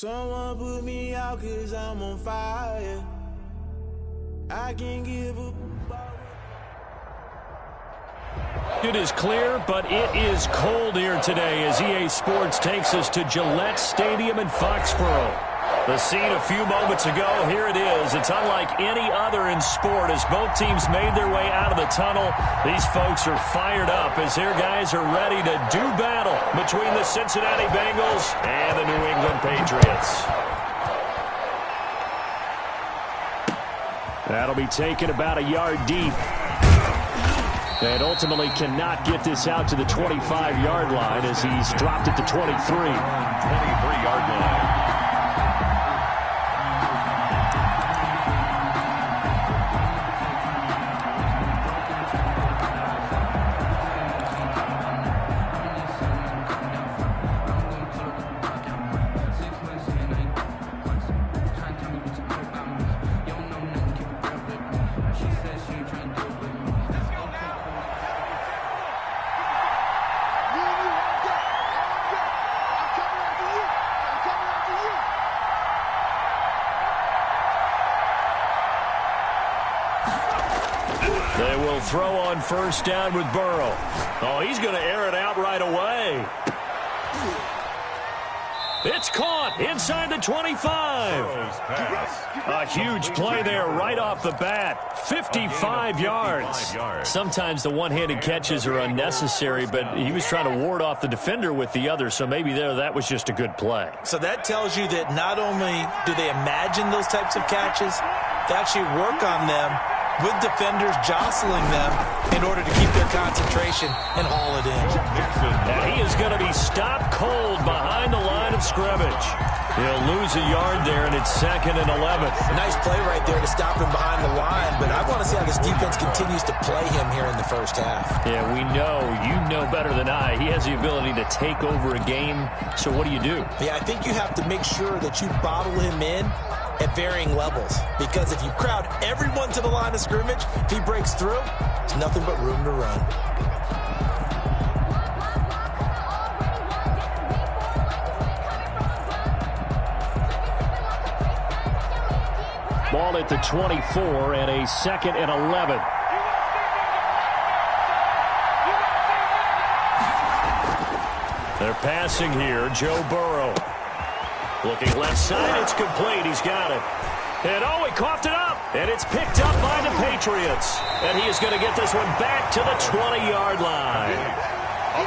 Someone put me out 'cause I'm on fire. I can't give up. It is clear, but it is cold here today as EA Sports takes us to Gillette Stadium in Foxborough. The scene a few moments ago, here it is. It's unlike any other in sport as both teams made their way out of the tunnel. These folks are fired up as their guys are ready to do battle between the Cincinnati Bengals and the New England Patriots. That'll be taken about a yard deep. And ultimately cannot get this out to the 25-yard line as he's dropped it to 23. 23-yard line. They will throw on first down with Burrow. Oh, he's going to air it out right away. It's caught inside the 25. A huge play there right off the bat. 55 yards. Sometimes the one-handed catches are unnecessary, but he was trying to ward off the defender with the other, so maybe that was just a good play. So that tells you that not only do they imagine those types of catches, they actually work on them with defenders jostling them in order to keep their concentration and haul it in. And he is going to be stopped cold behind the line of scrimmage. He'll lose a yard there, and it's 2nd and 11. Nice play right there to stop him behind the line, but I want to see how this defense continues to play him here in the first half. Yeah, we know. You know better than I. He has the ability to take over a game, so what do you do? Yeah, I think you have to make sure that you bottle him in at varying levels, because if you crowd everyone to the line of scrimmage, if he breaks through, there's nothing but room to run. Ball at the 24 and a 2nd and 11. They're passing here. Joe Burrow. Looking left side, it's complete. He's got it. And oh, he coughed it up. And it's picked up by the Patriots. And he is going to get this one back to the 20-yard line.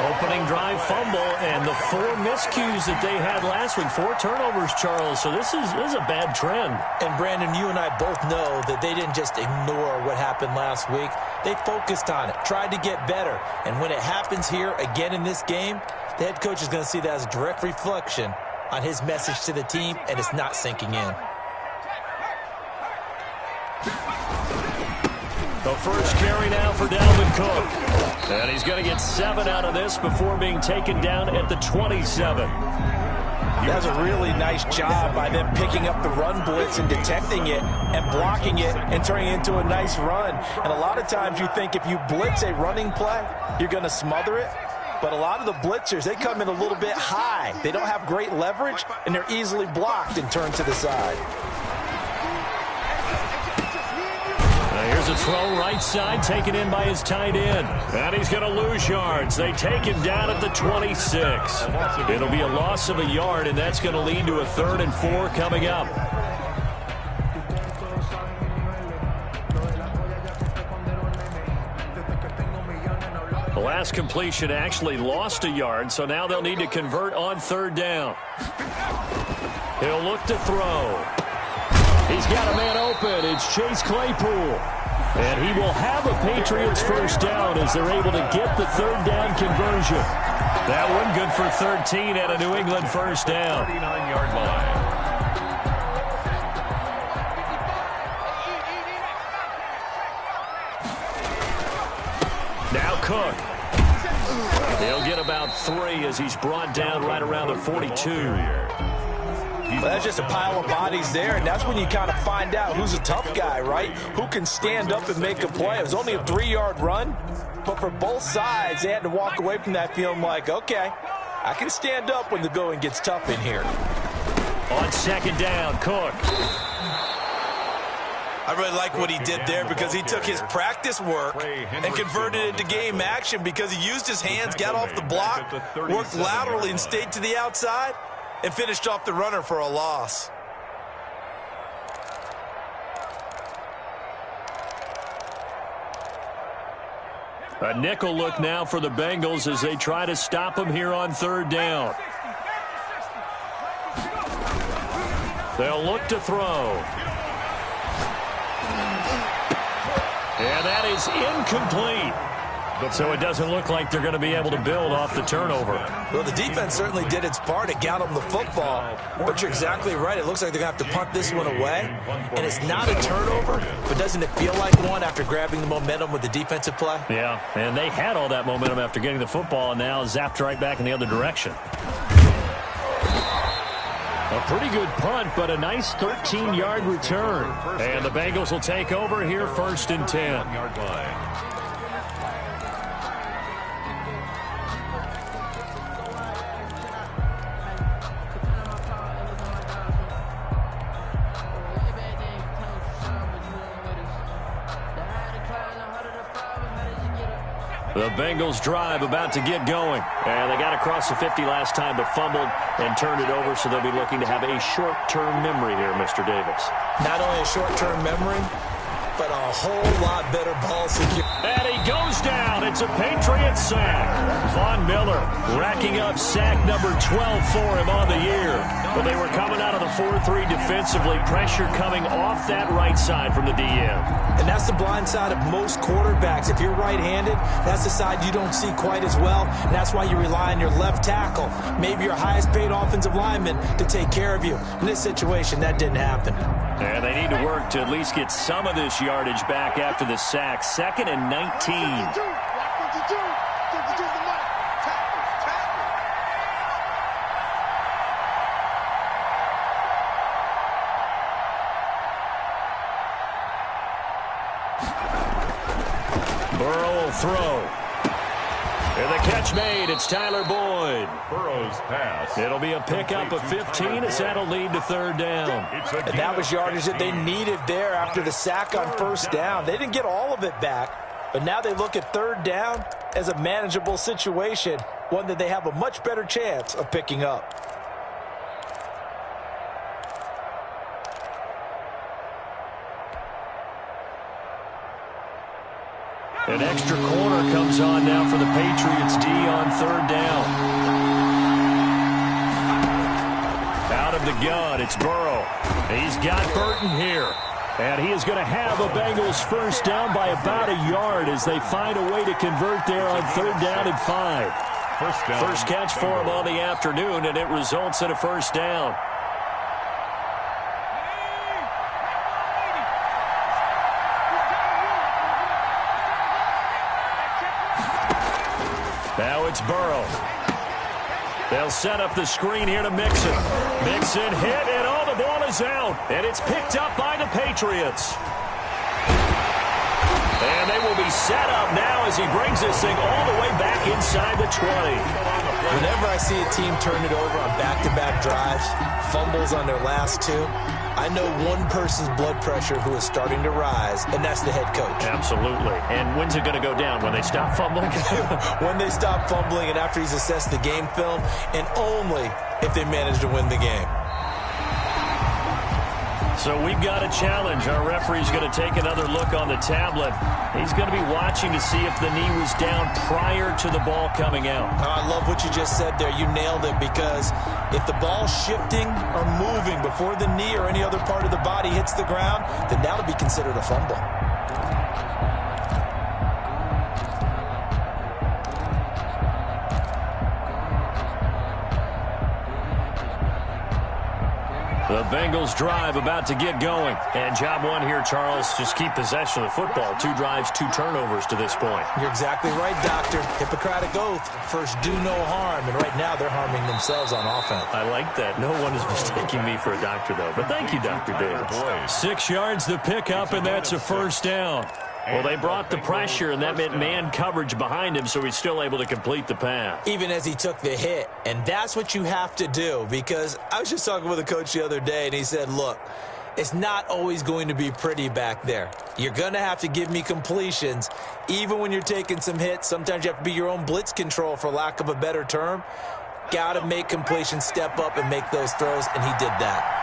Opening drive fumble, and the 4 miscues that they had last week. 4 turnovers, Charles. So this is a bad trend. And, Brandon, you and I both know that they didn't just ignore what happened last week. They focused on it, tried to get better. And when it happens here again in this game, the head coach is going to see that as a direct reflection on his message to the team, and it's not sinking in. The first carry now for Dalvin Cook. And he's going to get 7 out of this before being taken down at the 27. That's a really nice job by them picking up the run blitz and detecting it and blocking it and turning it into a nice run. And a lot of times you think if you blitz a running play, you're going to smother it. But a lot of the blitzers, they come in a little bit high. They don't have great leverage, and they're easily blocked and turned to the side. Here's a throw right side, taken in by his tight end. And he's going to lose yards. They take him down at the 26. It'll be a loss of a yard, and that's going to lead to a 3rd and 4 coming up. The last completion actually lost a yard, so now they'll need to convert on 3rd down. He'll look to throw. He's got a man open. It's Chase Claypool. And he will have a Patriots first down as they're able to get the 3rd down conversion. That one good for 13 and a New England first down. 39-yard line. Now Cook. He'll get about 3 as he's brought down right around the 42. Well, that's just a pile of bodies there, and that's when you kind of find out who's a tough guy, right? Who can stand up and make a play. It was only a 3-yard run, but for both sides, they had to walk away from that feeling like, okay, I can stand up when the going gets tough in here. On second down, Cook. I really like what he did there because he took his practice work and converted it to game action because he used his hands, got off the block, worked laterally and stayed to the outside, and finished off the runner for a loss. A nickel look now for the Bengals as they try to stop him here on third down. They'll look to throw. And that is incomplete. So it doesn't look like they're going to be able to build off the turnover. Well, the defense certainly did its part. It got them the football. But you're exactly right. It looks like they're going to have to punt this one away. And it's not a turnover, but doesn't it feel like one after grabbing the momentum with the defensive play? Yeah, and they had all that momentum after getting the football and now zapped right back in the other direction. A pretty good punt, but a nice 13-yard return. And the Bengals will take over here first and 10. The Bengals drive about to get going. And they got across the 50 last time but fumbled and turned it over, so they'll be looking to have a short-term memory here, Mr. Davis. Not only a short-term memory, but a whole lot better ball security. And he goes down. It's a Patriot sack. Von Miller racking up sack number 12 for him on the year. But they were coming out of the 4-3 defensively. Pressure coming off that right side from the DM. And that's the blind side of most quarterbacks. If you're right-handed, that's the side you don't see quite as well. And that's why you rely on your left tackle, maybe your highest-paid offensive lineman, to take care of you. In this situation, that didn't happen. And they need to work to at least get some of this yardage back after the sack. 2nd and 19. Burrow will throw. And the catch made. It's Tyler Boyd. Burrow's pass. It'll be a pickup of 15 as that'll lead to third down. And that was yardage that they needed there after the sack on first down. They didn't get all of it back, but now they look at third down as a manageable situation, one that they have a much better chance of picking up. An extra corner comes on now for the Patriots D on third down. Out of the gun, it's Burrow. He's got Burton here. And he is going to have a Bengals first down by about a yard as they find a way to convert there on third down and 5. First catch for him on the afternoon, and it results in a first down. Now it's Burrow. They'll set up the screen here to Mixon. Mixon hit, and oh, the ball is out. And it's picked up by the Patriots. And they will be set up now as he brings this thing all the way back inside the 20. Whenever I see a team turn it over on back-to-back drives, fumbles on their last two, I know one person's blood pressure who is starting to rise, and that's the head coach. Absolutely. And when's it going to go down? When they stop fumbling? When they stop fumbling and after he's assessed the game film, and only if they manage to win the game. So we've got a challenge. Our referee's going to take another look on the tablet. He's going to be watching to see if the knee was down prior to the ball coming out. I love what you just said there. You nailed it, because if the ball's shifting or moving before the knee or any other part of the body hits the ground, then that'll be considered a fumble. The Bengals drive about to get going. And job one here, Charles, just keep possession of the football. 2 drives, 2 turnovers to this point. You're exactly right, Doctor. Hippocratic oath. First, do no harm. And right now, they're harming themselves on offense. I like that. No one is mistaking me for a doctor, though. But thank you, Dr. Davis. 6 yards the pickup, and that's a first down. Well, they brought the pressure, and that meant man coverage behind him, so he's still able to complete the pass. Even as he took the hit, and that's what you have to do, because I was just talking with a coach the other day, and he said, look, it's not always going to be pretty back there. You're going to have to give me completions. Even when you're taking some hits, sometimes you have to be your own blitz control, for lack of a better term. Got to make completions, step up, and make those throws, and he did that.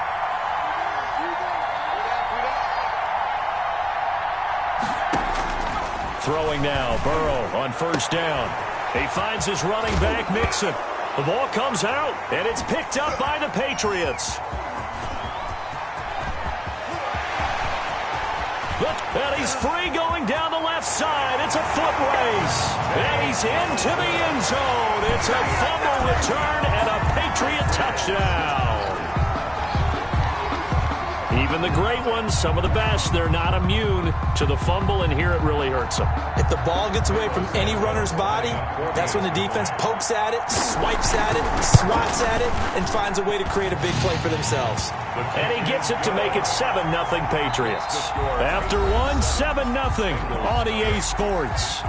Throwing now, Burrow on first down. He finds his running back, Mixon. The ball comes out, and it's picked up by the Patriots. Look, and he's free going down the left side. It's a foot race. And he's into the end zone. It's a fumble return and a Patriot touchdown. Even the great ones, some of the best, they're not immune to the fumble, and here it really hurts them. If the ball gets away from any runner's body, that's when the defense pokes at it, swipes at it, swats at it, and finds a way to create a big play for themselves. And he gets it to make it 7-0 Patriots. After one, 7-0 on EA Sports.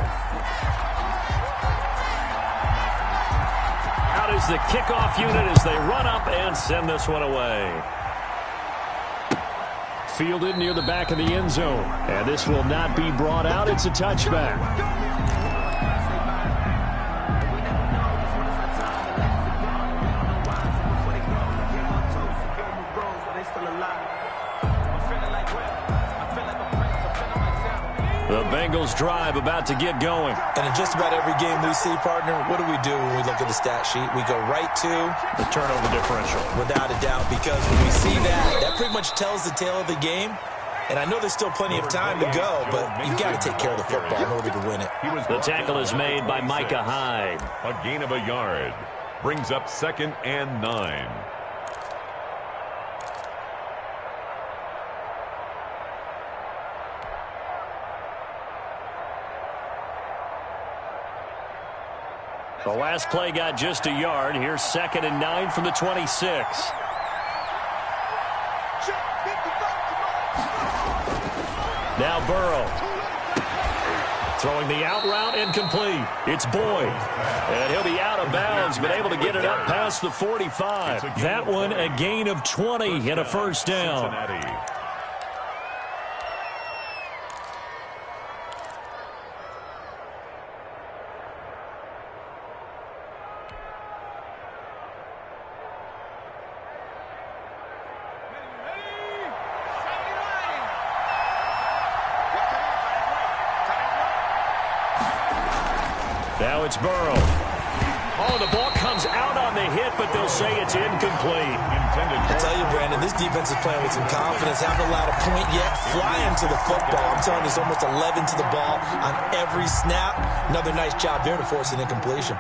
Out is the kickoff unit as they run up and send this one away. Fielded near the back of the end zone. And this will not be brought out. It's a touchback. The Bengals drive about to get going. And in just about every game we see, partner, what do when we look at the stat sheet? We go right to the turnover differential. Without a doubt, because when we see that, that pretty much tells the tale of the game. And I know there's still plenty of time to go, but you've got to take care of the football in order to win it. The tackle is made by Micah Hyde. A gain of a yard. Brings up 2nd and 9. The last play got just a yard. Here's 2nd and 9 from the 26. Now Burrow. Throwing the out route, incomplete. It's Boyd. And he'll be out of bounds, but able to get it up past the 45. That one a gain of 20 and a first down. Now it's Burrow. Oh, the ball comes out on the hit, but they'll say it's incomplete. I tell you, Brandon, this defense is playing with some confidence. Haven't allowed a point yet. Flying to the football. I'm telling you, there's almost 11 to the ball on every snap. Another nice job there to force an incompletion.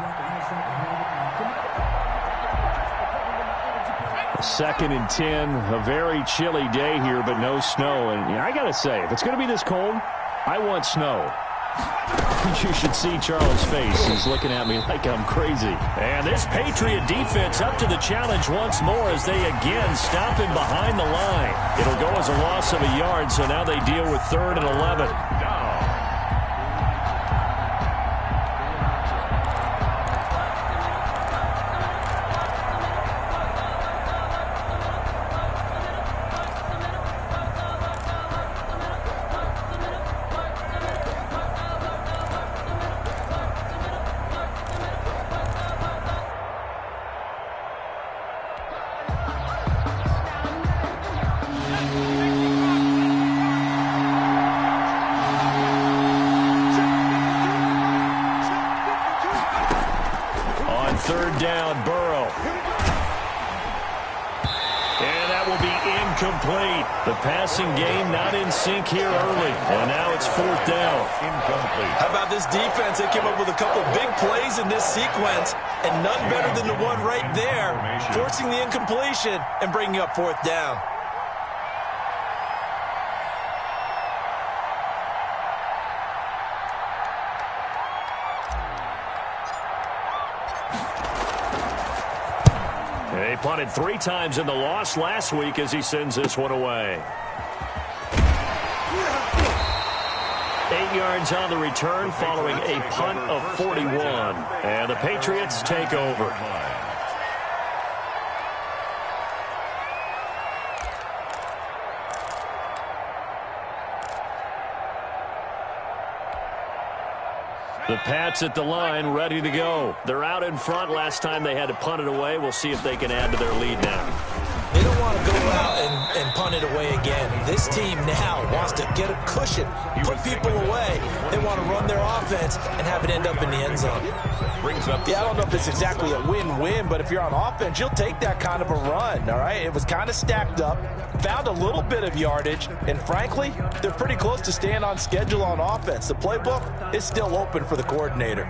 2nd and 10. A very chilly day here, but no snow. And I got to say, if it's going to be this cold, I want snow. You should see Charles' face. He's looking at me like I'm crazy. And this Patriot defense up to the challenge once more as they again stop him behind the line. It'll go as a loss of a yard, so now they deal with 3rd and 11. Incomplete. The passing game not in sync here early. And now it's 4th down. Incomplete. How about this defense? They came up with a couple big plays in this sequence, and none better than the one right there, forcing the incompletion and bringing up 4th down. He punted 3 times in the loss last week as he sends this one away. 8 8 yards on the return following a punt of 41. And the Patriots take over. The Pats at the line, ready to go. They're out in front. Last time they had to punt it away. We'll see if they can add to their lead now. They don't want to go out and punt it away again. This team now wants to get a cushion, put people away. They want to run their offense and have it end up in the end zone. Yeah, I don't know if it's exactly a win-win, but if you're on offense, you'll take that kind of a run, all right? It was kind of stacked up, found a little bit of yardage, and frankly, they're pretty close to staying on schedule on offense. The playbook is still open for the coordinator.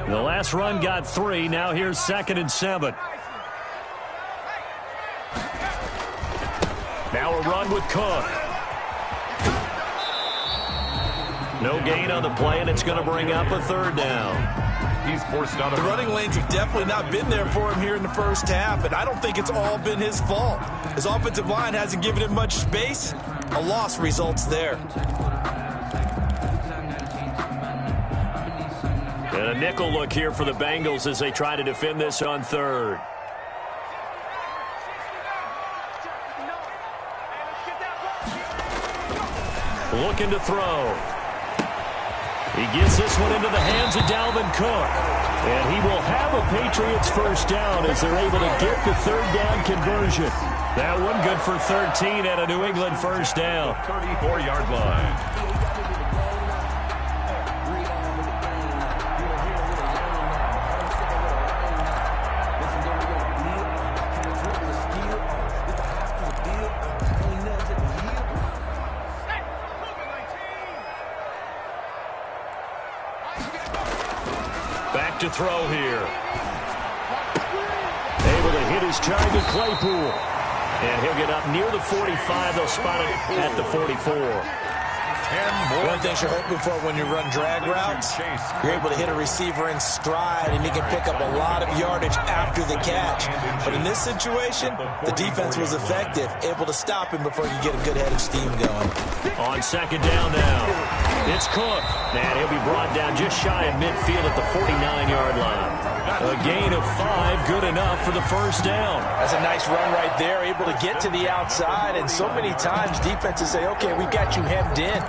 The last run got 3. Now here's 2nd and 7. Now a run with Cook. No gain on the play, and it's going to bring up a 3rd down. He's forced out of the running lanes have definitely not been there for him here in the first half, and I don't think it's all been his fault. His offensive line hasn't given him much space. A loss results there. And a nickel look here for the Bengals as they try to defend this on 3rd. Looking to throw. He gets this one into the hands of Dalvin Cook. And he will have a Patriots first down as they're able to get the 3rd down conversion. That one good for 13 and a New England first down. 34-yard line. To throw here. Able to hit his target, Claypool. And he'll get up near the 45. They'll spot it at the 44. One thing you're hoping for when you run drag routes, you're able to hit a receiver in stride, and he can pick up a lot of yardage after the catch. But in this situation, the defense was effective, able to stop him before you get a good head of steam going. On 2nd down now, it's Cook. And he'll be brought down just shy of midfield at the 49-yard line. A gain of 5, good enough for the first down. That's a nice run right there, able to get to the outside. And so many times defenses say, okay, we've got you hemmed in.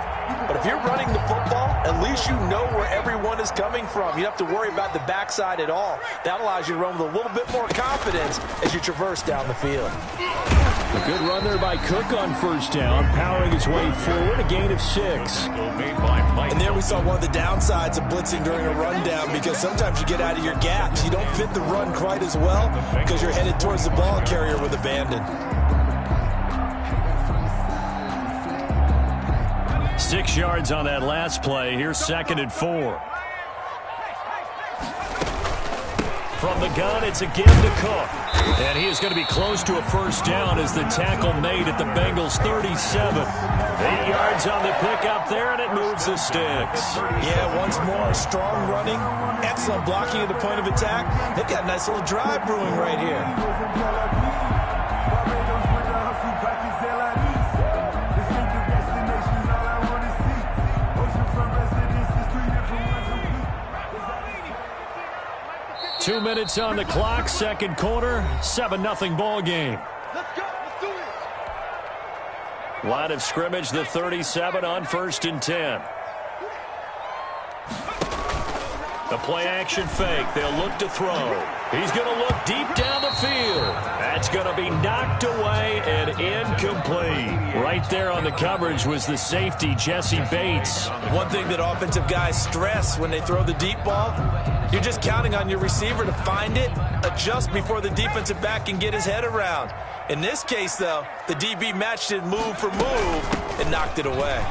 But if you're running the football, at least you know where everyone is coming from. You don't have to worry about the backside at all. That allows you to run with a little bit more confidence as you traverse down the field. A good run there by Cook on first down, powering his way forward, a gain of 6. And there we saw one of the downsides of blitzing during a rundown, because sometimes you get out of your gaps. You don't fit the run quite as well because you're headed towards the ball carrier with abandon. 6 yards on that last play. Here's 2nd and 4. From the gun, it's again to Cook. And he is going to be close to a first down as the tackle made at the Bengals' 37. 8 yards on the pickup there, and it moves the sticks. Yeah, once more, strong running, excellent blocking at the point of attack. They've got a nice little drive brewing right here. Two minutes on the clock, second quarter, 7-0 ball game. Line of scrimmage, the 37 on 1st and 10. The play action fake. They'll look to throw. He's going to look deep down the field. That's going to be knocked away and incomplete. Right there on the coverage was the safety, GeeSeay Bates. One thing that offensive guys stress when they throw the deep ball, you're just counting on your receiver to find it, adjust before the defensive back can get his head around. In this case, though, the DB matched it move for move and knocked it away.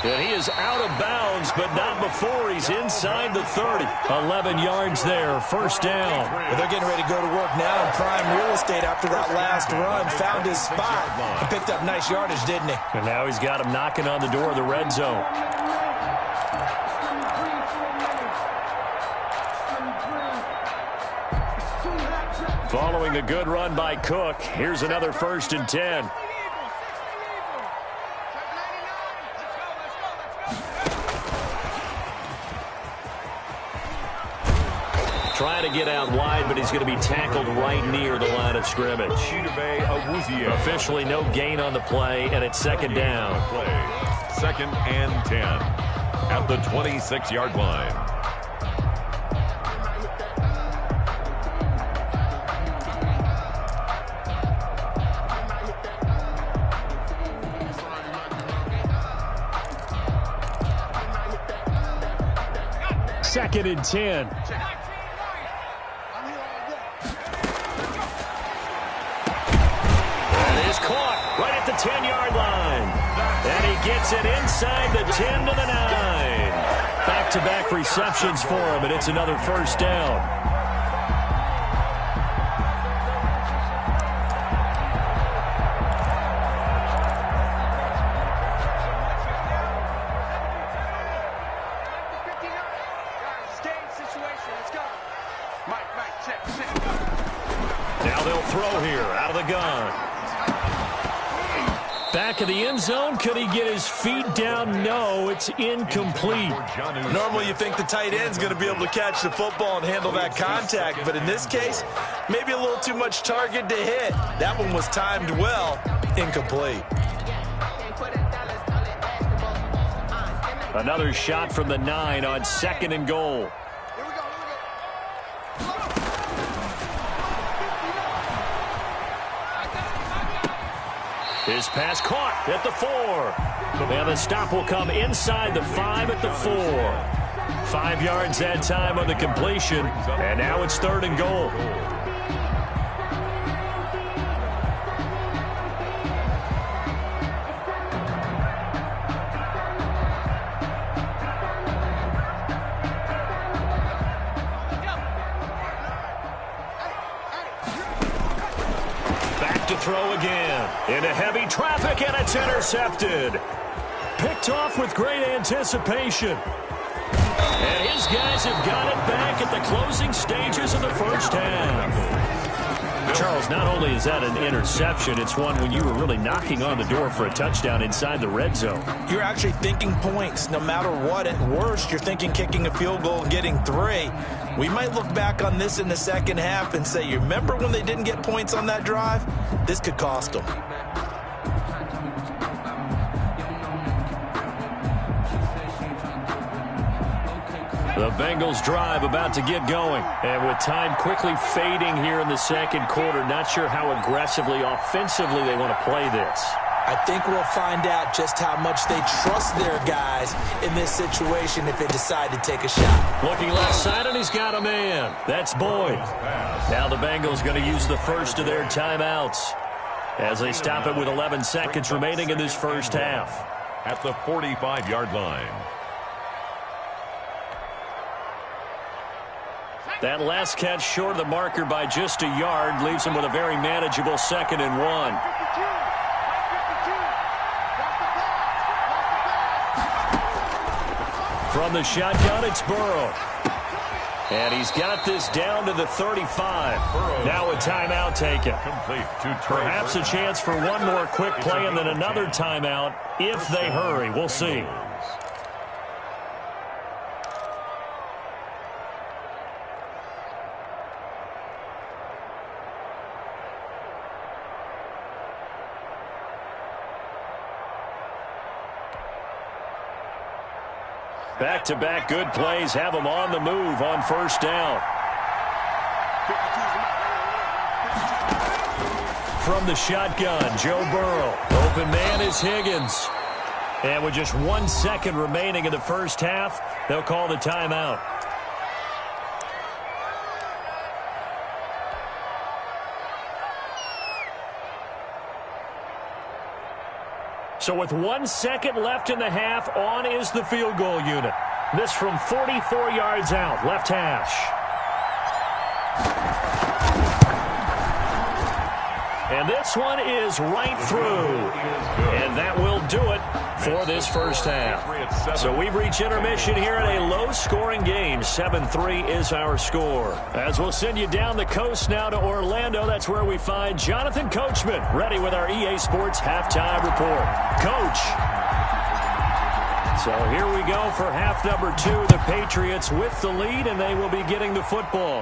And he is out of bounds, but not before he's inside the 30. 11 yards there, first down. Well, they're getting ready to go to work now in prime real estate after that last run. Found his spot and picked up nice yardage, didn't he? And now he's got him knocking on the door of the red zone. Following a good run by Cook, here's another 1st and 10. Trying to get out wide, but he's going to be tackled right near the line of scrimmage. Officially no gain on the play, and it's second down. Second and 10 at the 26-yard line. Second and 10. That is caught right at the 10-yard line. And he gets it inside the 10 to the 9. Back-to-back receptions for him, and it's another first down. Now they'll throw here out of the gun. Back of the end zone. Could he get his feet down? No, it's incomplete. Normally you think the tight end's going to be able to catch the football and handle that contact, but in this case, maybe a little too much target to hit. That one was timed well. Incomplete. Another shot from the 9 on second and goal. His pass caught at the 4. And the stop will come inside the 5 at the 4. 5 yards that time on the completion. And now it's third and goal. To throw again into heavy traffic, and it's intercepted. Picked off with great anticipation. And his guys have got it back at the closing stages of the first half. Charles, not only is that an interception, it's one when you were really knocking on the door for a touchdown inside the red zone. You're actually thinking points no matter what. At worst, you're thinking kicking a field goal and getting 3. We might look back on this in the second half and say, you remember when they didn't get points on that drive? This could cost them. The Bengals drive about to get going. And with time quickly fading here in the second quarter, not sure how aggressively, offensively they want to play this. I think we'll find out just how much they trust their guys in this situation if they decide to take a shot. Looking left side, and he's got a man. That's Boyd. Now the Bengals going to use the first of their timeouts as they stop it with 11 seconds remaining in this first half. At the 45-yard line. That last catch short of the marker by just a yard leaves him with a very manageable 2nd and 1. From the shotgun, it's Burrow. And he's got this down to the 35. Now a timeout taken. Perhaps a chance for one more quick play and then another timeout if they hurry. We'll see. Back-to-back good plays have them on the move on first down. From the shotgun, Joe Burrow. Open man is Higgins. And with just 1 second remaining in the first half, they'll call the timeout. So with 1 second left in the half, on is the field goal unit. This from 44 yards out, left hash. And this one is right through. And that will do it for this first half. So we've reached intermission here in a low-scoring game. 7-3 is our score. As we'll send you down the coast now to Orlando, that's where we find Jonathan Coachman ready with our EA Sports Halftime Report. Coach. So here we go for half number 2. The Patriots with the lead, and they will be getting the football.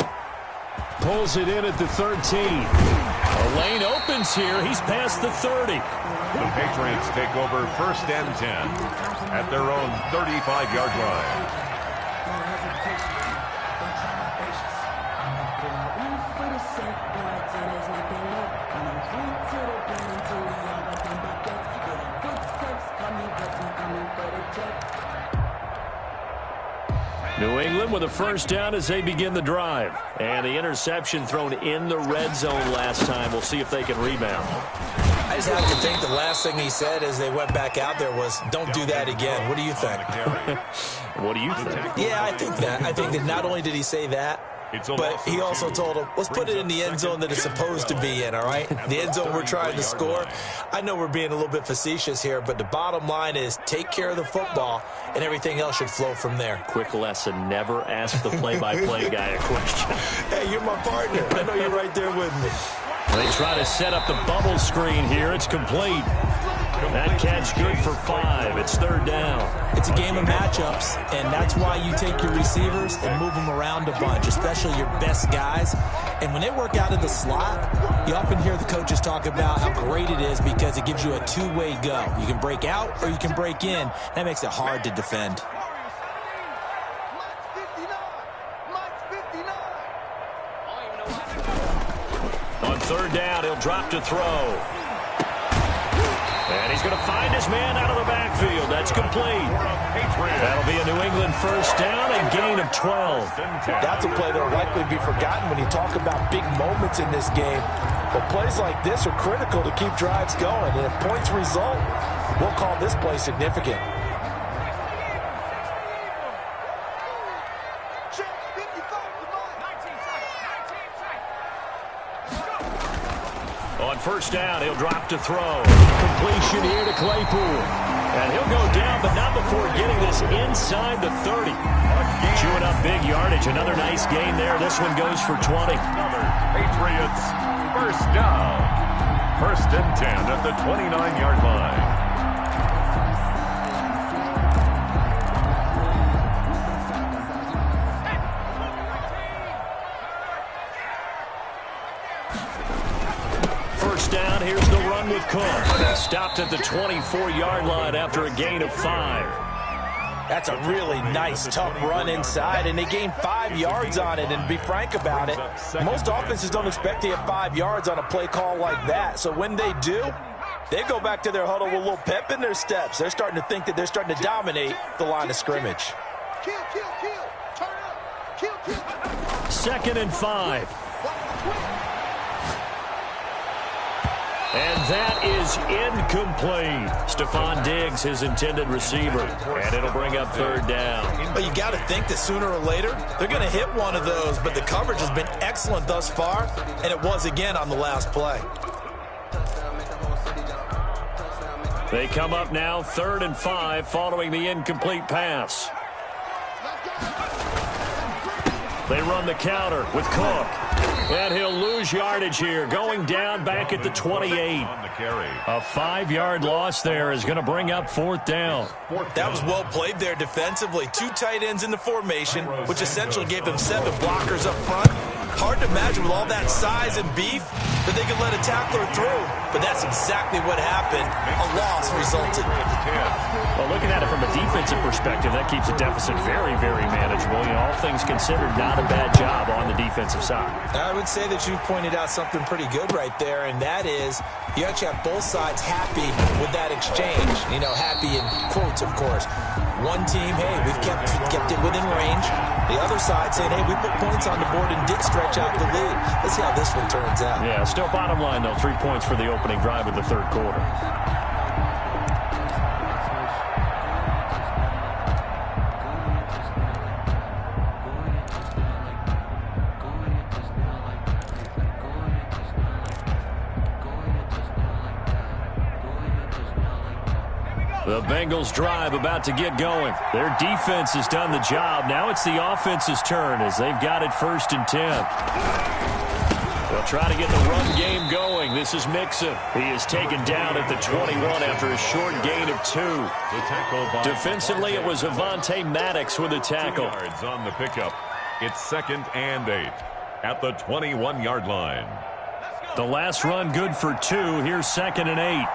Pulls it in at the 13. A lane opens here. He's past the 30. The Patriots take over 1st and 10 at their own 35-yard line. New England with a first down as they begin the drive. And the interception thrown in the red zone last time. We'll see if they can rebound. I just have to think the last thing he said as they went back out there was, don't do that again. What do you think? What do you think? Yeah, I think that. I think that not only did he say that, but he also told him, let's put it in the end zone that it's supposed to be in, all right? The end zone we're trying to score. I know we're being a little bit facetious here, but the bottom line is take care of the football, and everything else should flow from there. Quick lesson, never ask the play-by-play guy a question. Hey, you're my partner. I know you're right there with me. They try to set up the bubble screen here. It's complete. That catch good for 5. It's 3rd down. It's a game of matchups, and that's why you take your receivers and move them around a bunch, especially your best guys. And when they work out of the slot, you often hear the coaches talk about how great it is because it gives you a two-way go. You can break out or you can break in. That makes it hard to defend. On 3rd down, he'll drop to throw. And he's going to find his man out of the backfield. That's complete. That'll be a New England first down and gain of 12. That's a play that will likely be forgotten when you talk about big moments in this game. But plays like this are critical to keep drives going. And if points result, we'll call this play significant. On first down, he'll drop to throw. Completion here to Claypool. And he'll go down, but not before getting this inside the 30. Chewing up big yardage. Another nice gain there. This one goes for 20. Patriots first down. 1st and 10 at the 29-yard line. Down, here's the run with Cook. Stopped at the 24-yard line after a gain of 5. That's a really nice, tough run inside, and they gained 5 yards on it. And to be frank about it, most offenses don't expect to get 5 yards on a play call like that. So when they do, they go back to their huddle with a little pep in their steps. They're starting to think that they're starting to dominate the line of scrimmage. 2nd and 5. And that is incomplete. Stephon Diggs, his intended receiver. And it'll bring up 3rd down. But you got to think that sooner or later, they're going to hit one of those. But the coverage has been excellent thus far, and it was again on the last play. They come up now 3rd and 5 following the incomplete pass. They run the counter with Cook. And he'll lose yardage here, going down back at the 28. A 5-yard loss there is going to bring up 4th down. That was well played there defensively. 2 tight ends in the formation, which essentially gave them 7 blockers up front. Hard to imagine with all that size and beef that they could let a tackler through. But that's exactly what happened. A loss resulted. Well, looking at it from a defensive perspective, that keeps a deficit very, very manageable. You know, all things considered, not a bad job on the defensive side. I would say that you've pointed out something pretty good right there, and that is you actually have both sides happy with that exchange. You know, happy in quotes, of course. One team, hey, we've kept it within range. The other side saying, hey, we put points on the board and did stretch out the lead. Let's see how this one turns out. Yeah, still bottom line, though, 3 points for the opening drive of the 3rd quarter. The Bengals drive about to get going. Their defense has done the job. Now it's the offense's turn as they've got it 1st and 10. They'll try to get the run game going. This is Mixon. He is taken down at the 21 after a short gain of 2. Defensively, it was Avonte Maddox with a tackle. Yards on the pickup. It's 2nd and 8 at the 21-yard line. The last run good for 2. Here's 2nd and 8.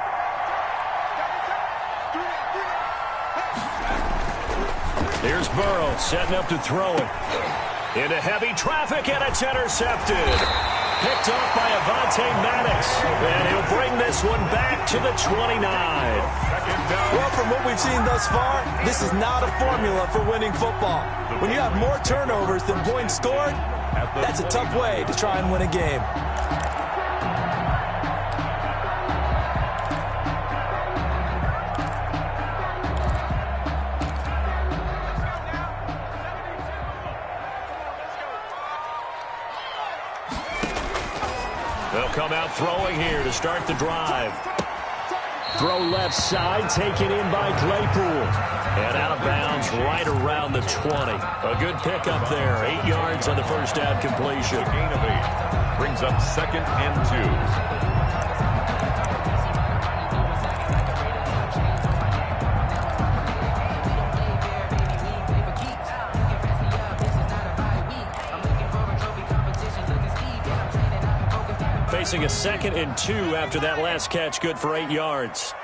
Here's Burrow setting up to throw it. Into heavy traffic, and it's intercepted. Picked off by Avonte Maddox. And he'll bring this one back to the 29. Well, from what we've seen thus far, this is not a formula for winning football. When you have more turnovers than points scored, that's a tough way to try and win a game. They'll come out throwing here to start the drive. Throw left side, taken in by Claypool. And out of bounds right around the 20. A good pickup there. 8 yards on the first down completion. A gain of 8. Brings up 2nd and 2. Facing a 2nd and 2 after that last catch, good for 8 yards.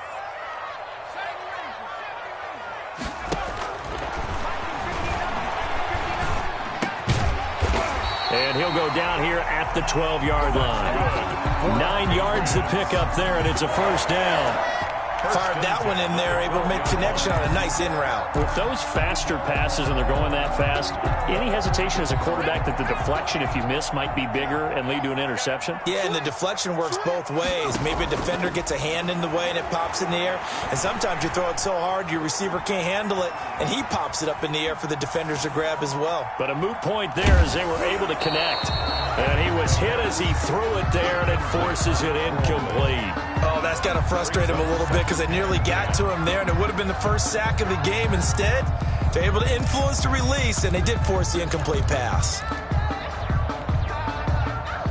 And he'll go down here at the 12-yard line. 9 yards to pick up there, and it's a first down. Fired that one in there, able to make connection on a nice in route. With those faster passes and they're going that fast, any hesitation as a quarterback that the deflection, if you miss, might be bigger and lead to an interception? Yeah, and the deflection works both ways. Maybe a defender gets a hand in the way and it pops in the air. And sometimes you throw it so hard your receiver can't handle it, and he pops it up in the air for the defenders to grab as well. But a moot point there as they were able to connect. And he was hit as he threw it there, and it forces it incomplete. Oh, that's got to frustrate him a little bit because it nearly got to him there, and it would have been the first sack of the game. Instead, they're able to influence the release, and they did force the incomplete pass.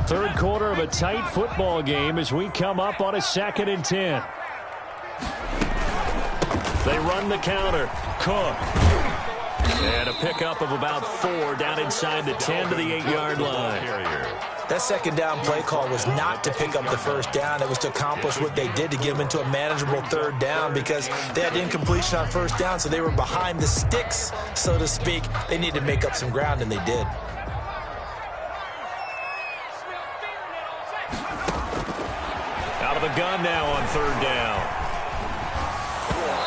Third quarter of a tight football game as we come up on a 2nd and 10. They run the counter. Cook. And a pickup of about 4 down inside the 10 to the 8-yard line. That second down play call was not to pick up the first down. It was to accomplish what they did to get them into a manageable third down because they had incompletion on first down, so they were behind the sticks, so to speak. They needed to make up some ground, and they did. Out of the gun now on third down.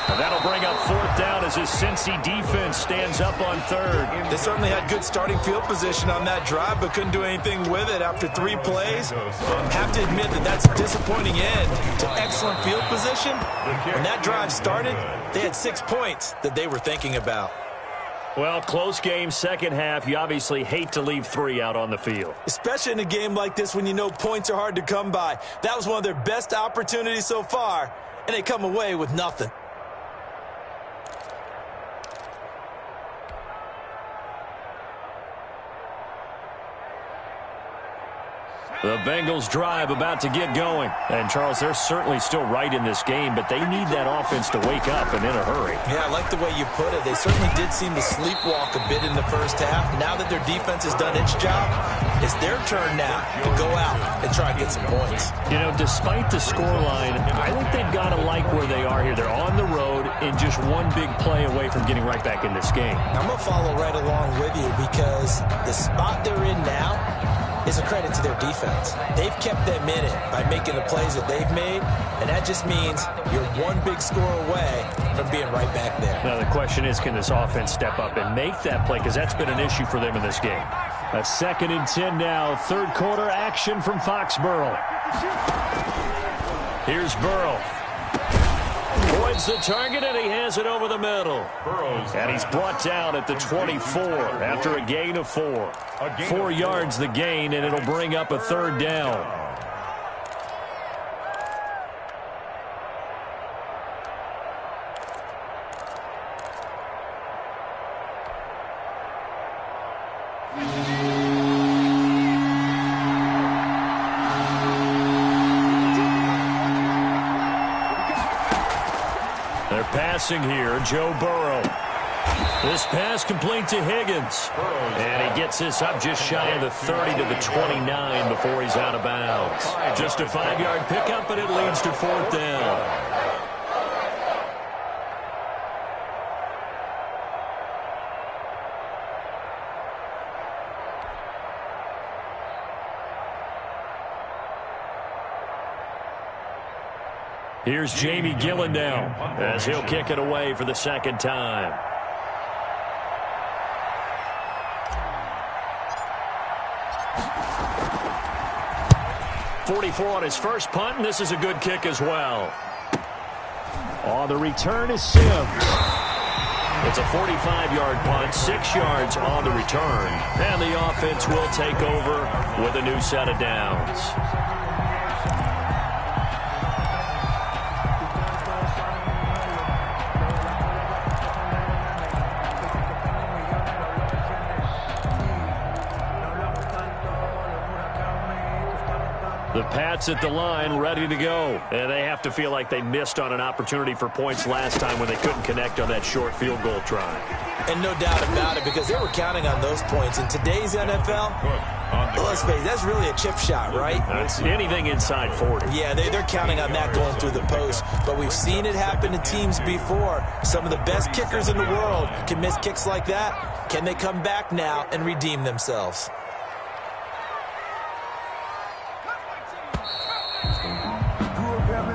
And that'll bring up 4th down as his Cincy defense stands up on third. They certainly had good starting field position on that drive, but couldn't do anything with it after 3 plays. Have to admit that that's a disappointing end to excellent field position. When that drive started, they had 6 points that they were thinking about. Well, close game, second half. You obviously hate to leave 3 out on the field. Especially in a game like this when you know points are hard to come by. That was one of their best opportunities so far, and they come away with nothing. The Bengals drive about to get going. And, Charles, they're certainly still right in this game, but they need that offense to wake up and in a hurry. Yeah, I like the way you put it. They certainly did seem to sleepwalk a bit in the first half. Now that their defense has done its job, it's their turn now to go out and try and get some points. You know, despite the scoreline, I think they've got to like where they are here. They're on the road and just one big play away from getting right back in this game. I'm going to follow right along with you because the spot they're in now is a credit to their defense. They've kept them in it by making the plays that they've made, and that just means you're one big score away from being right back there. Now, the question is, can this offense step up and make that play? Because that's been an issue for them in this game. A 2nd and 10 now. Third quarter action from Foxborough. Here's Burrow. Points the target, and he has it over the middle. And he's brought down at the 24 after a gain of 4. 4 yards the gain, and it'll bring up a third down. passing here, Joe Burrow. This pass complete to Higgins. And he gets this up just shy of the 30 to the 29 before he's out of bounds. Just a 5-yard pickup, and it leads to 4th down. Here's Jamie Gillen now as he'll kick it away for the second time. .44 on his first punt, and this is a good kick as well. On the return is Sims. It's a 45-yard punt, 6 yards on the return. And the offense will take over with a new set of downs. The Pats at the line, ready to go. And they have to feel like they missed on an opportunity for points last time when they couldn't connect on that short field goal try. And no doubt about it, because they were counting on those points. In today's NFL, let's face it, that's really a chip shot, right? That's anything inside 40. Yeah, they're counting on that going through the post. But we've seen it happen to teams before. Some of the best kickers in the world can miss kicks like that. Can they come back now and redeem themselves?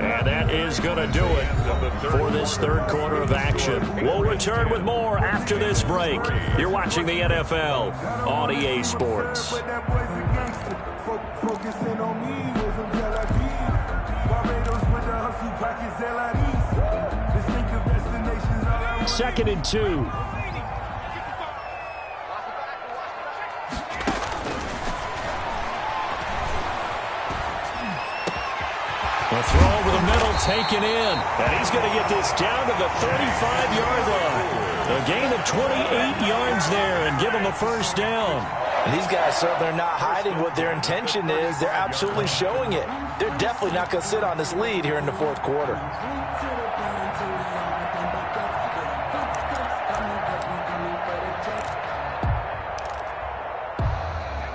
And that is going to do it for this third quarter of action. We'll return with more after this break. You're watching the NFL on EA Sports. Second and 2. A throw over the middle, taken in. And he's going to get this down to the 35-yard line. A gain of 28 yards there and give him a first down. And these guys certainly are not hiding what their intention is. They're absolutely showing it. They're definitely not going to sit on this lead here in the fourth quarter.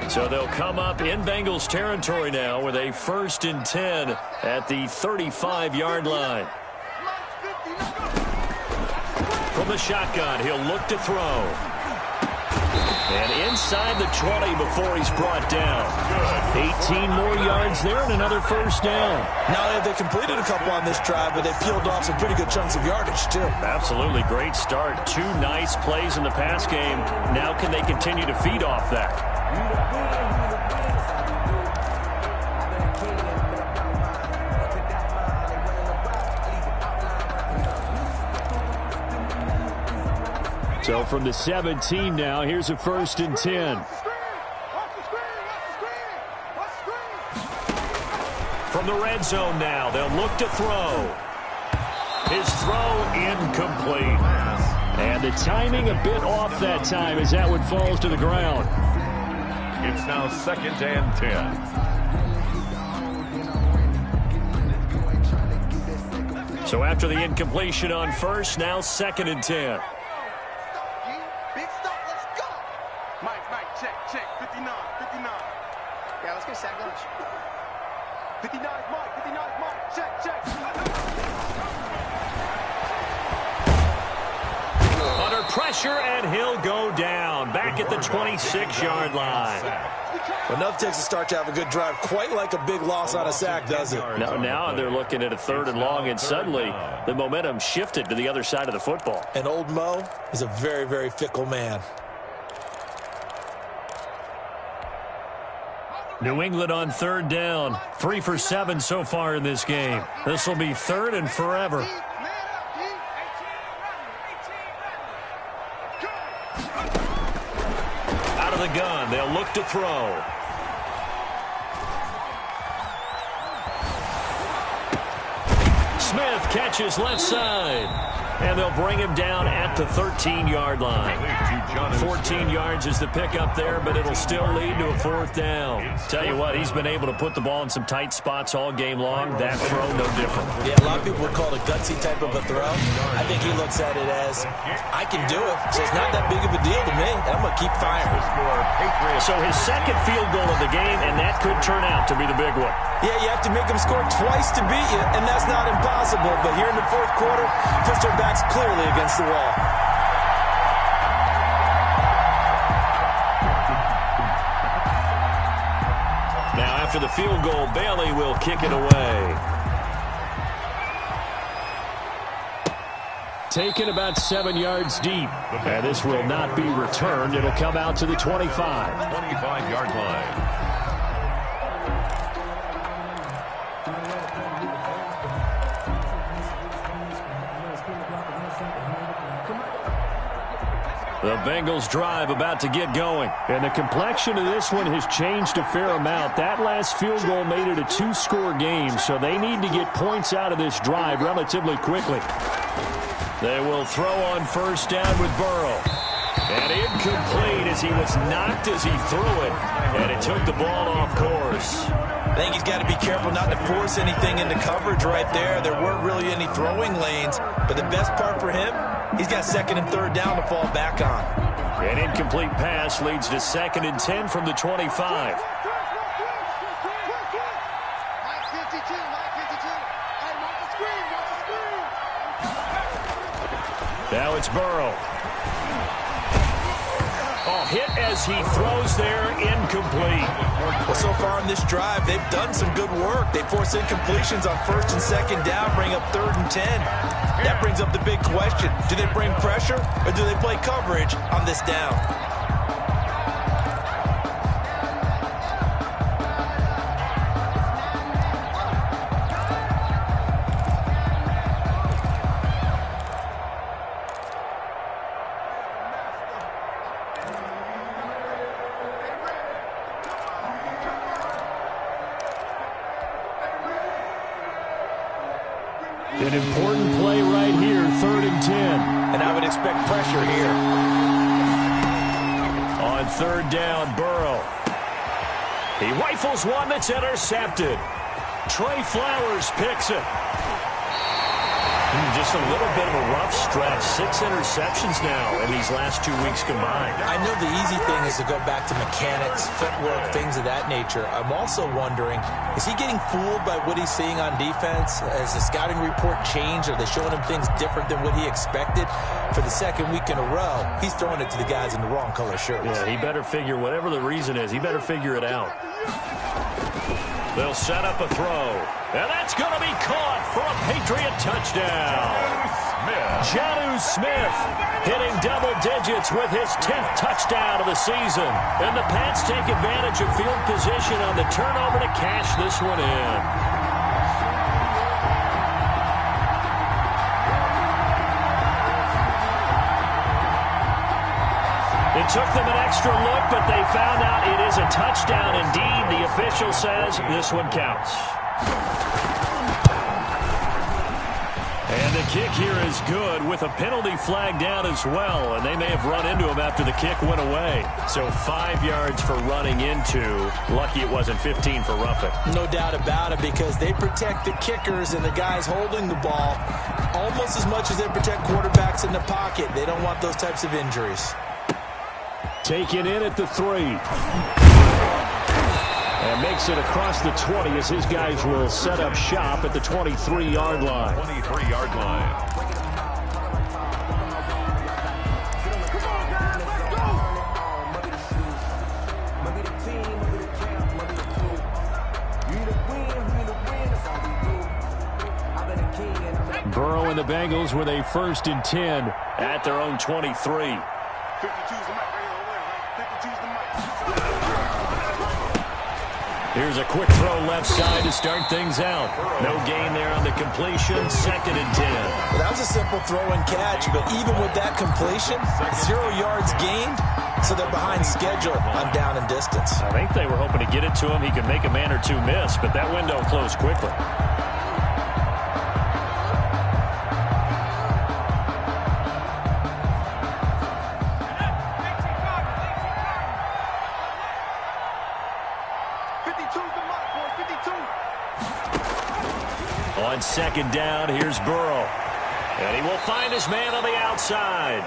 So they'll come up in Bengals territory now with a 1st and 10 at the 35-yard line. From the shotgun, he'll look to throw. And inside the 20 before he's brought down. 18 more yards there and another first down. Now they completed a couple on this drive, but they peeled off some pretty good chunks of yardage, too. Absolutely great start. 2 nice plays in the pass game. Now can they continue to feed off that? So from the 17 now, here's a 1st and 10. From the red zone now, they'll look to throw. His throw incomplete. And the timing a bit off that time as that one falls to the ground. It's now 2nd and 10. So after the incompletion on first, now 2nd and 10. Big stop, let's go. Mike, check. 59. Yeah, let's get sack lunch. 59 Mike, check. Under pressure, and he'll go down. Back at the 26-yard line. Enough takes a start to have a good drive. Quite like a big loss on a sack, does it? Now they're looking at a 3rd and long, and suddenly the momentum shifted to the other side of the football. And old Mo is a very, very fickle man. New England on 3rd down. 3 for 7 so far in this game. This will be 3rd and forever. Out of the gun, they'll look to throw. Smith catches left side. And they'll bring him down at the 13-yard line. 14 yards is the pickup there, but it'll still lead to a 4th down. Tell you what, he's been able to put the ball in some tight spots all game long. That throw, no different. Yeah, a lot of people would call it a gutsy type of a throw. I think he looks at it as, I can do it, so it's not that big of a deal to me, and I'm going to keep firing. So his second field goal of the game, and that could turn out to be the big one. Yeah, you have to make them score twice to beat you, and that's not impossible. But here in the 4th quarter, puts their backs clearly against the wall. Now, after the field goal, Bailey will kick it away. Taken about 7 yards deep. And this will not be returned. It'll come out to the 25. 25-yard line. The Bengals drive about to get going. And the complexion of this one has changed a fair amount. That last field goal made it a 2-score game, so they need to get points out of this drive relatively quickly. They will throw on 1st down with Burrow. And incomplete as he was knocked as he threw it. And it took the ball off course. I think he's got to be careful not to force anything into coverage right there. There weren't really any throwing lanes. But the best part for him, he's got 2nd and 3rd down to fall back on. An incomplete pass leads to 2nd and 10 from the 25. Now it's Burrow. Oh, hit as he throws there, incomplete. Well, so far in this drive, they've done some good work. They force incompletions on 1st and 2nd down, bring up 3rd and 10. That brings up the big question. Do they bring pressure or do they play coverage on this down? An important play right here, 3rd and 10. And I would expect pressure here. On 3rd down, Burrow. He rifles one that's intercepted. Trey Flowers picks it. Just a little bit of a rough stretch. 6 interceptions now in these last 2 weeks combined. I know the easy thing is to go back to mechanics, footwork, things of that nature. I'm also wondering, is he getting fooled by what he's seeing on defense? Has the scouting report changed? Are they showing him things different than what he expected? For the 2nd week in a row, he's throwing it to the guys in the wrong color shirts. Yeah, he better figure, whatever the reason is, he better figure it out. They'll set up a throw. And that's going to be caught for a Patriot touchdown. Jonnu Smith hitting double digits with his 10th touchdown of the season. And the Pats take advantage of field position on the turnover to cash this one in. It took them an extra look, but they found out it is a touchdown indeed. The official says this one counts. And the kick here is good with a penalty flag down as well. And they may have run into him after the kick went away. So 5 yards for running into. Lucky it wasn't 15 for roughing. No doubt about it, because they protect the kickers and the guys holding the ball almost as much as they protect quarterbacks in the pocket. They don't want those types of injuries. Taken in at the 3. And makes it across the 20 as his guys will set up shop at the 23-yard line. 23-yard line. Burrow and the Bengals with a 1st and 10 at their own 23. Here's a quick throw left side to start things out. No gain there on the completion. 2nd and 10. Well, that was a simple throw and catch, but even with that completion, 0 yards gained, so they're behind schedule on down and distance. I think they were hoping to get it to him. He could make a man or two miss, but that window closed quickly. 52's the mark, boys. 52. On second down, here's Burrow. And he will find his man on the outside.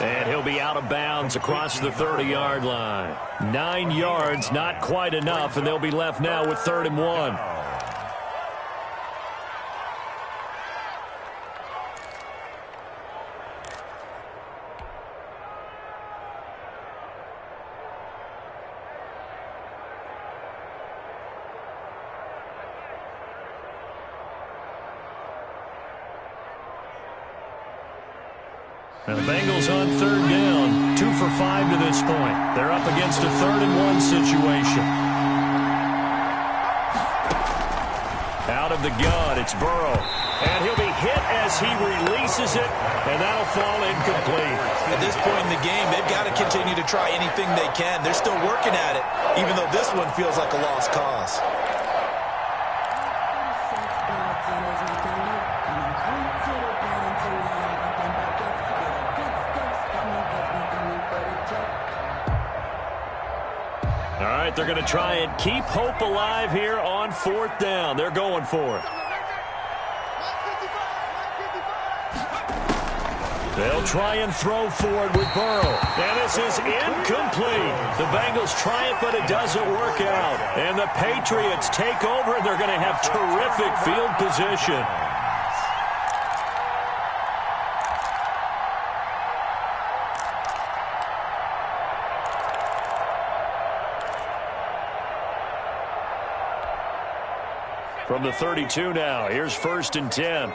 And he'll be out of bounds across the 30-yard line. 9 yards, not quite enough, and they'll be left now with 3rd and 1. Now the Bengals on 3rd down, 2 for 5 to this point. They're up against a 3rd and 1 situation. Out of the gun, it's Burrow. And he'll be hit as he releases it, and that'll fall incomplete. At this point in the game, they've got to continue to try anything they can. They're still working at it, even though this one feels like a lost cause. All right, they're going to try and keep hope alive here on 4th down. They're going for it. They'll try and throw forward with Burrow. And this is incomplete. The Bengals try it, but it doesn't work out. And the Patriots take over, and they're going to have terrific field position. From the 32 now, here's 1st and 10.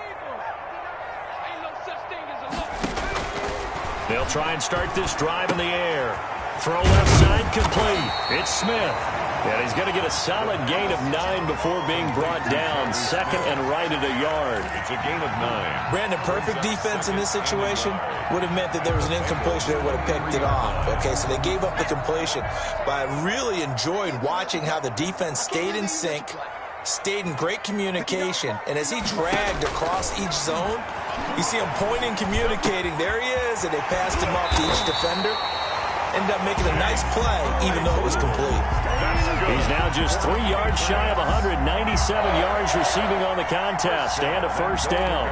They'll try and start this drive in the air. Throw left side complete. It's Smith. And he's going to get a solid gain of 9 before being brought down. 2nd and right at a yard. It's a gain of 9. Brandon, perfect defense in this situation would have meant that there was an incompletion that would have picked it off. Okay, so they gave up the completion. But I really enjoyed watching how the defense stayed in sync, stayed in great communication, and as he dragged across each zone, you see him pointing, communicating. There he is, and they passed him off to each defender. Ended up making a nice play, even though it was complete. He's now just 3 yards shy of 197 yards receiving on the contest, and a 1st down.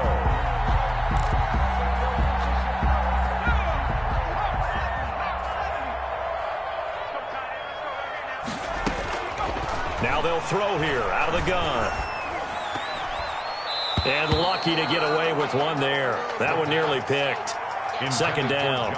Now they'll throw here out of the gun. And lucky to get away with one there. That one nearly picked. 2nd down.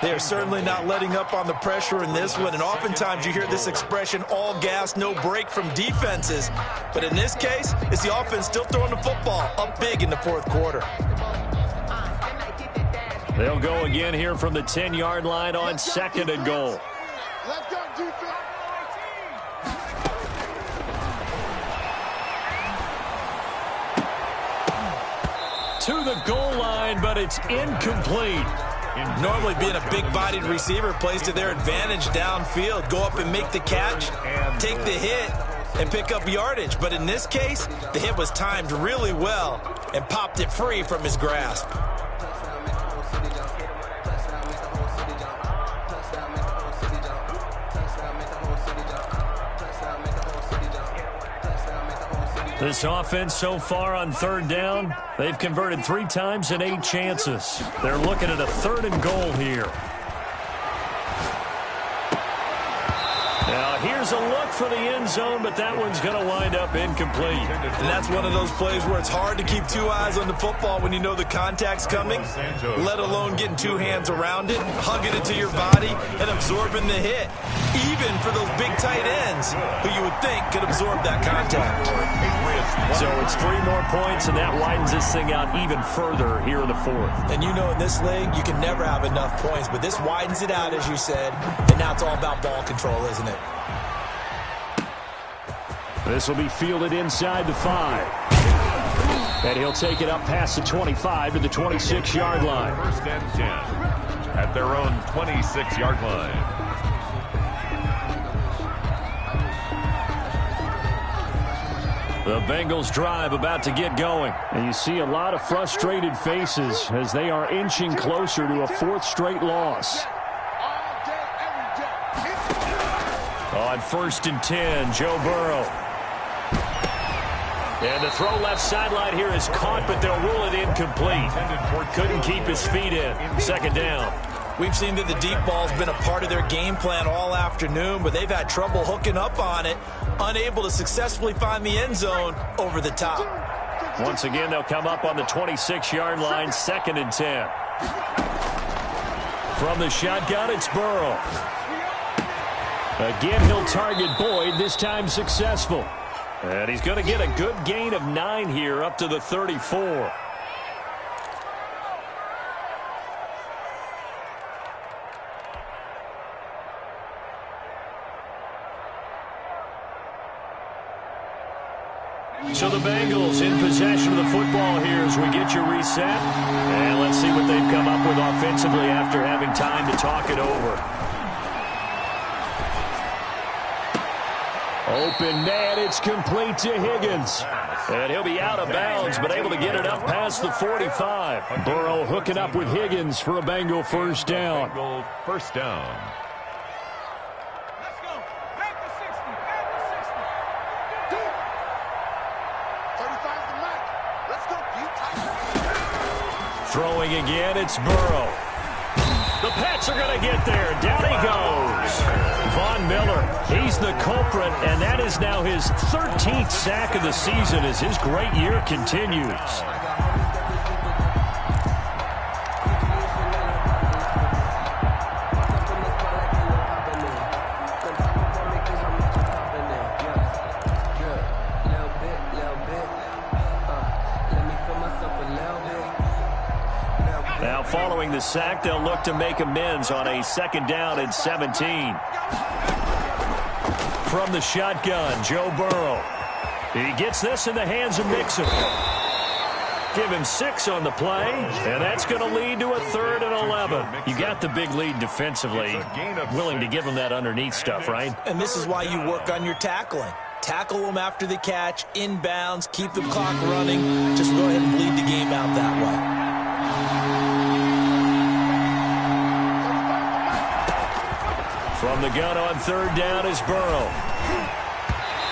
They are certainly not letting up on the pressure in this one, and oftentimes you hear this expression, all gas, no break from defenses. But in this case, it's the offense still throwing the football up big in the 4th quarter. They'll go again here from the 10-yard line on 2nd and goal. Let's go, defense. To the goal line, but it's incomplete. Normally being a big-bodied receiver plays to their advantage downfield. Go up and make the catch, take the hit, and pick up yardage. But in this case, the hit was timed really well and popped it free from his grasp. This offense so far on 3rd down, they've converted 3 times in 8 chances. They're looking at a 3rd and goal here. Now here's a look for the end zone, but that one's going to wind up incomplete. And that's one of those plays where it's hard to keep 2 eyes on the football when you know the contact's coming, let alone getting 2 hands around it, hugging it to your body, and absorbing the hit. Even for those big tight ends who you would think could absorb that contact. So it's 3 more points, and that widens this thing out even further here in the 4th. And you know in this league, you can never have enough points, but this widens it out, as you said, and now it's all about ball control, isn't it? This will be fielded inside the 5. And he'll take it up past the 25 to the 26-yard line. 1st and 10 at their own 26-yard line. The Bengals drive about to get going. And you see a lot of frustrated faces as they are inching closer to a 4th straight loss. On 1st and 10, Joe Burrow. And the throw left sideline here is caught, but they'll rule it incomplete. Couldn't keep his feet in. 2nd down. We've seen that the deep ball's been a part of their game plan all afternoon, but they've had trouble hooking up on it, unable to successfully find the end zone over the top. Once again, they'll come up on the 26-yard line, 2nd and 10. From the shotgun, it's Burrow. Again, he'll target Boyd, this time successful. And he's going to get a good gain of 9 here, up to the 34. So the Bengals in possession of the football here as we get you reset. And let's see what they've come up with offensively after having time to talk it over. Open man, it's complete to Higgins. And he'll be out of bounds, but able to get it up past the 45. Burrow hooking up with Higgins for a Bengal 1st down. First down. Let's go. Back to 60. Back to 60. 35's the max. Let's go. Throwing again, it's Burrow. The Pats are going to get there. Down he goes. Von Miller, he's the culprit, and that is now his 13th sack of the season as his great year continues. Now following the sack, they'll look to make amends on a 2nd down and 17. From the shotgun, Joe Burrow. He gets this in the hands of Mixon. Give him 6 on the play, and that's going to lead to a 3rd and 11. You got the big lead defensively, willing to give him that underneath stuff, right? And this is why you work on your tackling. Tackle them after the catch, inbounds, keep the clock running. Just go ahead and bleed the game out that way. From the gun on 3rd down is Burrow.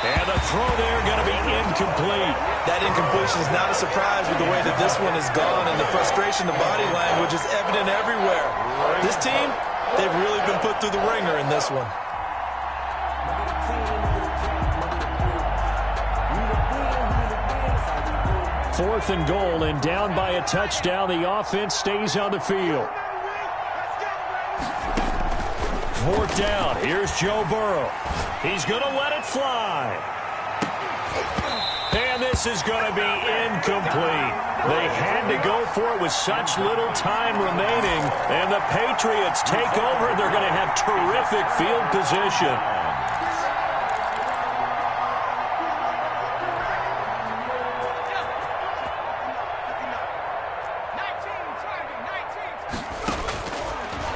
And the throw there going to be incomplete. That incompletion is not a surprise with the way that this one has gone, and the frustration, the body language is evident everywhere. This team, they've really been put through the ringer in this one. Fourth and goal, and down by a touchdown. The offense stays on the field. 4th down. Here's Joe Burrow. He's going to let it fly. And this is going to be incomplete. They had to go for it with such little time remaining. And the Patriots take over. They're going to have terrific field position.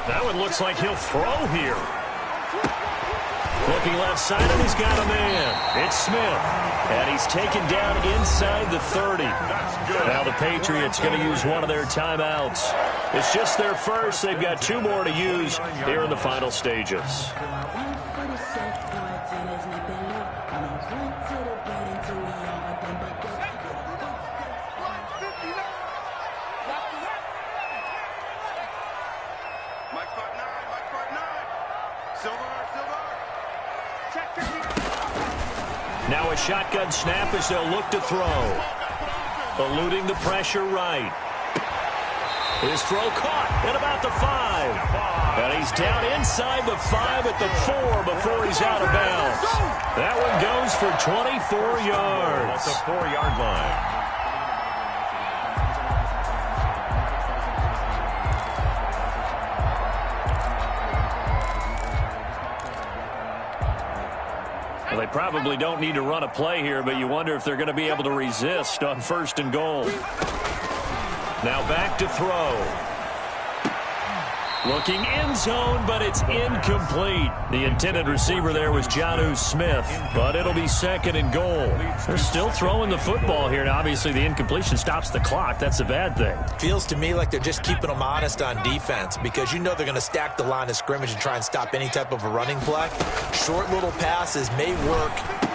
That one looks like he'll throw here. Looking left side, and he's got a man. It's Smith. And he's taken down inside the 30. Now the Patriots going to use one of their timeouts. It's just their first. They've got 2 more to use here in the final stages. Now a shotgun snap as they'll look to throw. Eluding the pressure right. His throw caught at about the 5. And he's down inside the 5 at the 4 before he's out of bounds. That one goes for 24 yards. At the 4-yard line. Well, they probably don't need to run a play here, but you wonder if they're going to be able to resist on 1st and goal. Now back to throw. Looking end zone, but it's incomplete. The intended receiver there was GeeSeay757's, but it'll be second and goal. They're still throwing the football here, and obviously the incompletion stops the clock. That's a bad thing. Feels to me like they're just keeping them honest on defense because you know they're going to stack the line of scrimmage and try and stop any type of a running play. Short little passes may work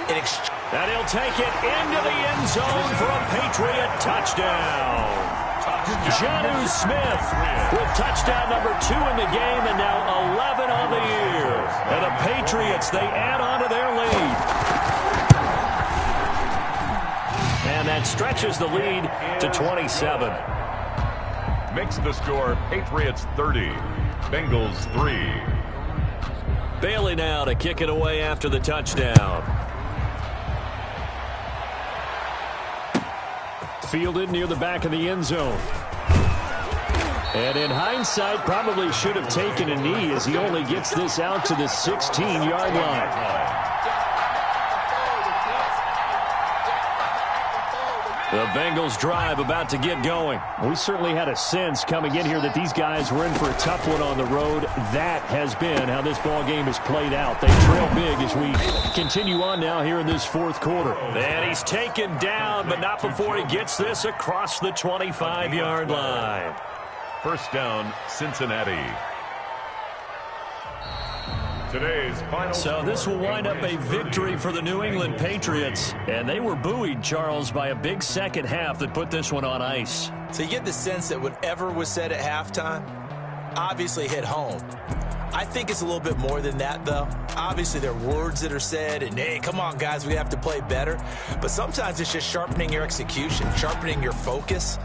in exchange. And he'll take it into the end zone for a Patriot touchdown. GeeSeay757 with touchdown number 2 in the game and now 11 on the year. And the Patriots, they add on to their lead. And that stretches the lead to 27. Makes the score Patriots 30, Bengals 3. Bailey now to kick it away after the touchdown. Fielded near the back of the end zone. And in hindsight, probably should have taken a knee as he only gets this out to the 16-yard line. The Bengals drive about to get going. We certainly had a sense coming in here that these guys were in for a tough one on the road. That has been how this ball game has played out. They trail big as we continue on now here in this fourth quarter. And he's taken down, but not before he gets this across the 25-yard line. First down, Cincinnati. Today's final. So this will wind up a victory for the New England Patriots. And they were buoyed, Charles, by a big second half that put this one on ice. So you get the sense that whatever was said at halftime obviously hit home. I think it's a little bit more than that, though. Obviously, there are words that are said, and, hey, come on, guys, we have to play better. But sometimes it's just sharpening your execution, sharpening your focus,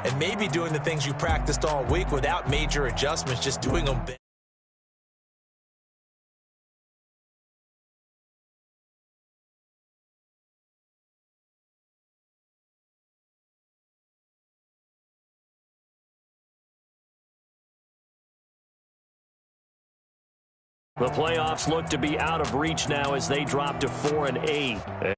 and maybe doing the things you practiced all week without major adjustments, just doing them better. The playoffs look to be out of reach now as they drop to 4-8.